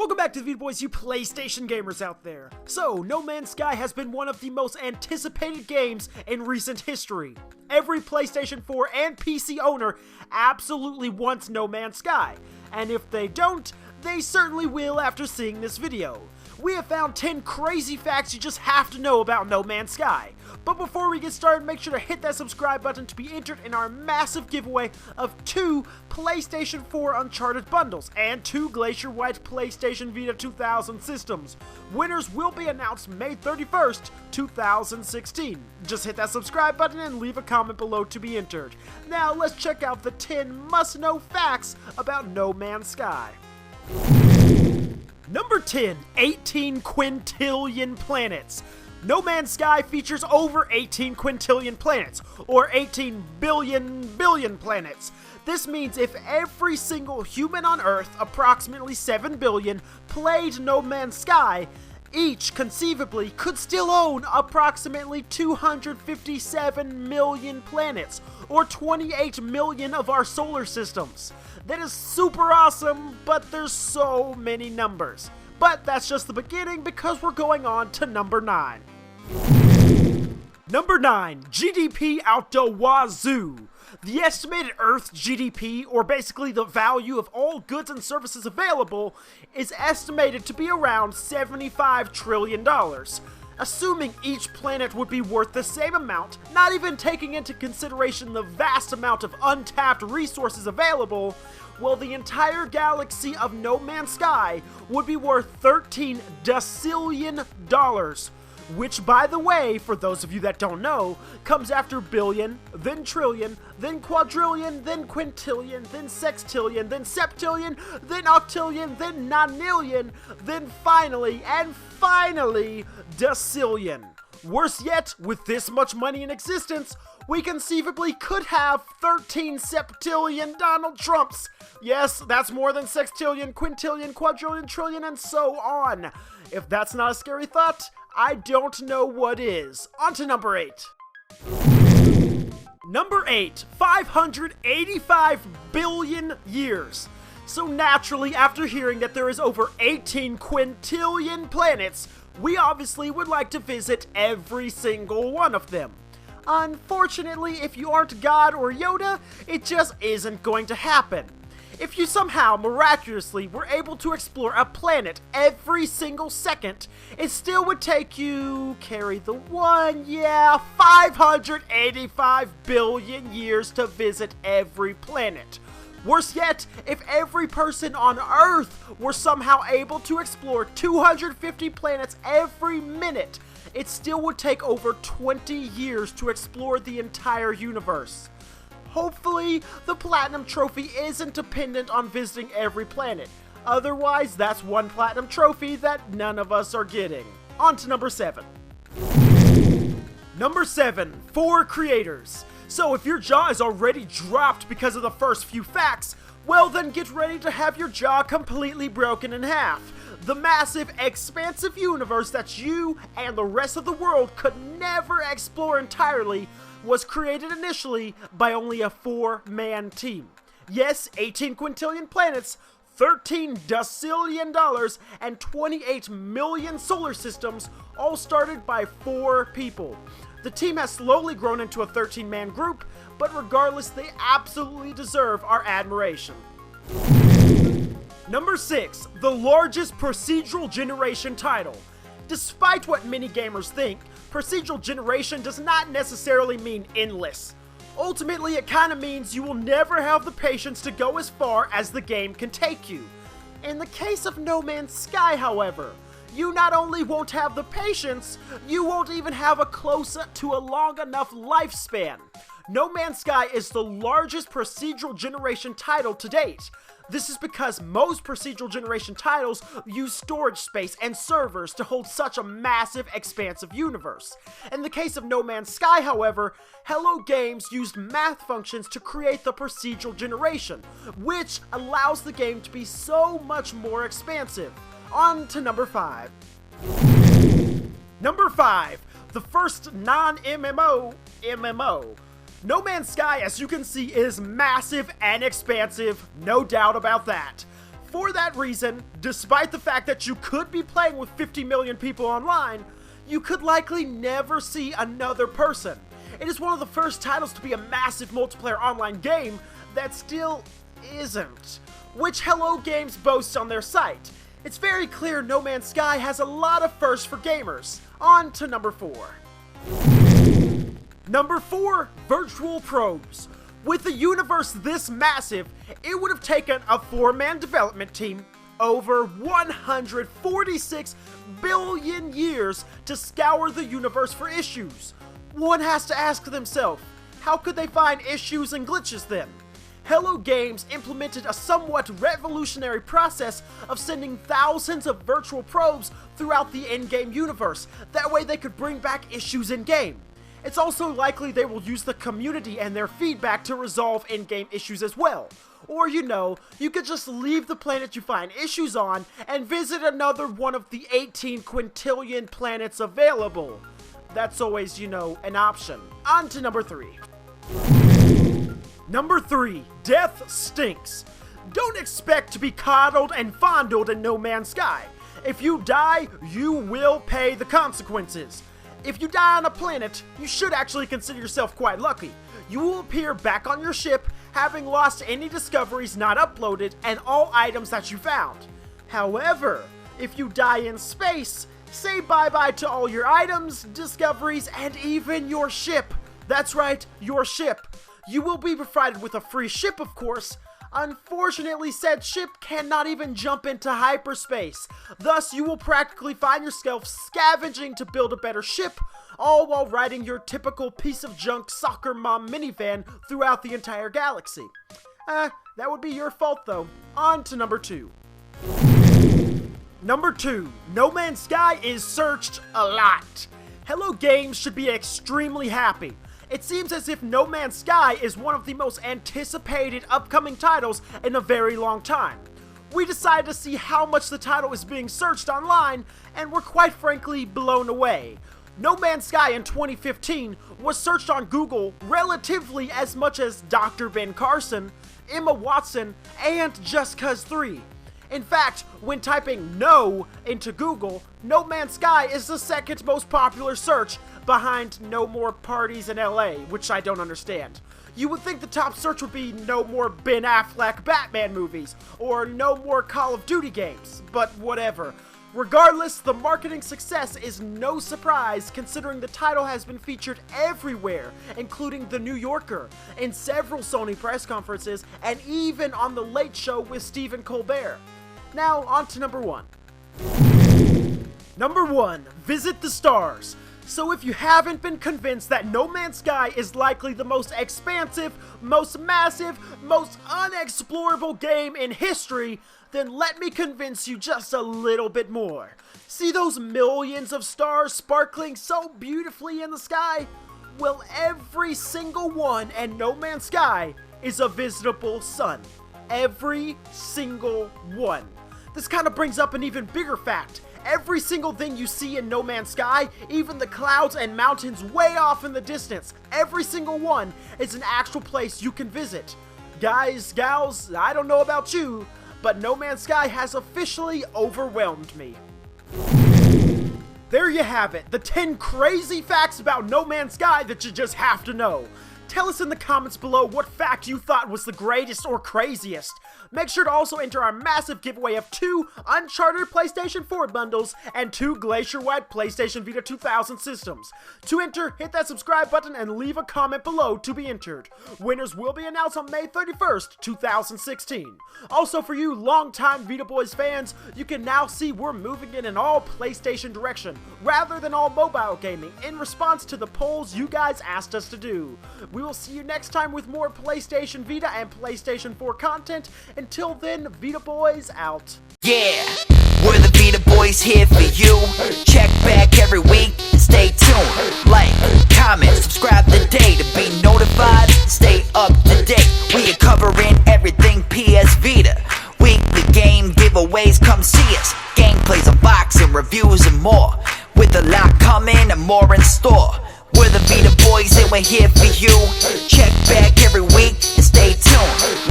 Welcome back to the Vita Boys, you PlayStation gamers out there. So, No Man's Sky has been one of the most anticipated games in recent history. Every PlayStation 4 and PC owner absolutely wants No Man's Sky, and if they don't, they certainly will after seeing this video. We have found 10 crazy facts you just have to know about No Man's Sky. But before we get started, make sure to hit that subscribe button to be entered in our massive giveaway of 2 PlayStation 4 Uncharted bundles and 2 Glacier White PlayStation Vita 2000 systems. Winners will be announced May 31st, 2016. Just hit that subscribe button and leave a comment below to be entered. Now let's check out the 10 must-know facts about No Man's Sky. Number 10, 18 quintillion planets. No Man's Sky features over 18 quintillion planets, or 18 billion planets. This means if every single human on Earth, approximately 7 billion, played No Man's Sky, each conceivably could still own approximately 257 million planets, or 28 million of our solar systems. That is super awesome, but there's so many numbers. But that's just the beginning because we're going on to number 9. Number 9, GDP out the wazoo. The estimated Earth GDP, or basically the value of all goods and services available, is estimated to be around $75 trillion. Assuming each planet would be worth the same amount, not even taking into consideration the vast amount of untapped resources available, well, the entire galaxy of No Man's Sky would be worth $13 decillion. Which, by the way, for those of you that don't know, comes after billion, then trillion, then quadrillion, then quintillion, then sextillion, then septillion, then octillion, then nonillion, then finally, decillion. Worse yet, with this much money in existence, we conceivably could have 13 septillion Donald Trumps. Yes, that's more than sextillion, quintillion, quadrillion, trillion, and so on. If that's not a scary thought, I don't know what is. On to number 8. Number 8, 585 billion years. So naturally, after hearing that there is over 18 quintillion planets, we obviously would like to visit every single one of them. Unfortunately, if you aren't God or Yoda, it just isn't going to happen. If you somehow, miraculously, were able to explore a planet every single second, it still would take you, carry the one, 585 billion years to visit every planet. Worse yet, if every person on Earth were somehow able to explore 250 planets every minute, it still would take over 20 years to explore the entire universe. Hopefully, the Platinum Trophy isn't dependent on visiting every planet. Otherwise, that's one Platinum Trophy that none of us are getting. On to number 7. Number 7, 4 creators. So if your jaw is already dropped because of the first few facts, well then get ready to have your jaw completely broken in half. The massive, expansive universe that you and the rest of the world could never explore entirely was created initially by only a 4-man team. Yes, 18 quintillion planets, $13 decillion, and 28 million solar systems, all started by 4 people. The team has slowly grown into a 13-man group, but regardless, they absolutely deserve our admiration. Number 6, the largest procedural generation title. Despite what many gamers think, procedural generation does not necessarily mean endless. Ultimately, it kinda means you will never have the patience to go as far as the game can take you. In the case of No Man's Sky, however, you not only won't have the patience, you won't even have a close to a long enough lifespan. No Man's Sky is the largest procedural generation title to date. This is because most procedural generation titles use storage space and servers to hold such a massive, expansive universe. In the case of No Man's Sky, however, Hello Games used math functions to create the procedural generation, which allows the game to be so much more expansive. On to number 5. Number 5, the first non-MMO MMO. No Man's Sky, as you can see, is massive and expansive, no doubt about that. for that reason, despite the fact that you could be playing with 50 million people online, you could likely never see another person. It is one of the first titles to be a massive multiplayer online game that still isn't, which Hello Games boasts on their site. It's very clear No Man's Sky has a lot of firsts for gamers. On to number 4. Number 4, Virtual Probes. With a universe this massive, it would have taken a 4-man development team over 146 billion years to scour the universe for issues. One has to ask themselves, how could they find issues and glitches then? Hello Games implemented a somewhat revolutionary process of sending thousands of virtual probes throughout the in-game universe. That way they could bring back issues in-game. It's also likely they will use the community and their feedback to resolve in-game issues as well. Or, you could just leave the planet you find issues on and visit another one of the 18 quintillion planets available. That's always, an option. On to number 3. Number 3, Death Stinks. Don't expect to be coddled and fondled in No Man's Sky. If you die, you will pay the consequences. If you die on a planet, you should actually consider yourself quite lucky. You will appear back on your ship, having lost any discoveries not uploaded and all items that you found. However, if you die in space, say bye-bye to all your items, discoveries, and even your ship. That's right, your ship. You will be provided with a free ship, of course. Unfortunately, said ship cannot even jump into hyperspace. Thus, you will practically find yourself scavenging to build a better ship, all while riding your typical piece of junk soccer mom minivan throughout the entire galaxy. That would be your fault though. On to number 2. Number 2, No Man's Sky is searched a lot. Hello Games should be extremely happy. It seems as if No Man's Sky is one of the most anticipated upcoming titles in a very long time. We decided to see how much the title is being searched online, and we're quite frankly blown away. No Man's Sky in 2015 was searched on Google relatively as much as Dr. Ben Carson, Emma Watson, and Just Cause 3. In fact, when typing "no" into Google, No Man's Sky is the second most popular search behind No More Parties in LA, which I don't understand. You would think the top search would be no more Ben Affleck Batman movies, or no more Call of Duty games, but whatever. Regardless, the marketing success is no surprise considering the title has been featured everywhere, including The New Yorker, in several Sony press conferences, and even on The Late Show with Stephen Colbert. Now, on to number 1. Number 1, Visit the Stars. So if you haven't been convinced that No Man's Sky is likely the most expansive, most massive, most unexplorable game in history, then let me convince you just a little bit more. See those millions of stars sparkling so beautifully in the sky? Well, every single one in No Man's Sky is a visitable sun. Every single one. This kind of brings up an even bigger fact. Every single thing you see in No Man's Sky, even the clouds and mountains way off in the distance, every single one is an actual place you can visit. Guys, gals, I don't know about you, but No Man's Sky has officially overwhelmed me. There you have it, the 10 crazy facts about No Man's Sky that you just have to know. Tell us in the comments below what fact you thought was the greatest or craziest. Make sure to also enter our massive giveaway of 2 Uncharted PlayStation 4 bundles and 2 Glacier-wide PlayStation Vita 2000 systems. To enter, hit that subscribe button and leave a comment below to be entered. Winners will be announced on May 31st, 2016. Also for you longtime Vita Boys fans, you can now see we're moving in an all PlayStation direction, rather than all mobile gaming, in response to the polls you guys asked us to do. We will see you next time with more PlayStation Vita and PlayStation 4 content. Until then, Vita Boys out. Yeah, we're the Vita Boys here for you. Check back every week and stay tuned. Like, comment, subscribe today to be notified. Stay up to date. We are covering everything PS Vita. Weekly game giveaways, come see us. Gameplays, unboxing, reviews, and more. With a lot coming and more in store. We're the Vita Boys and we're here for you. Check back every week and stay tuned.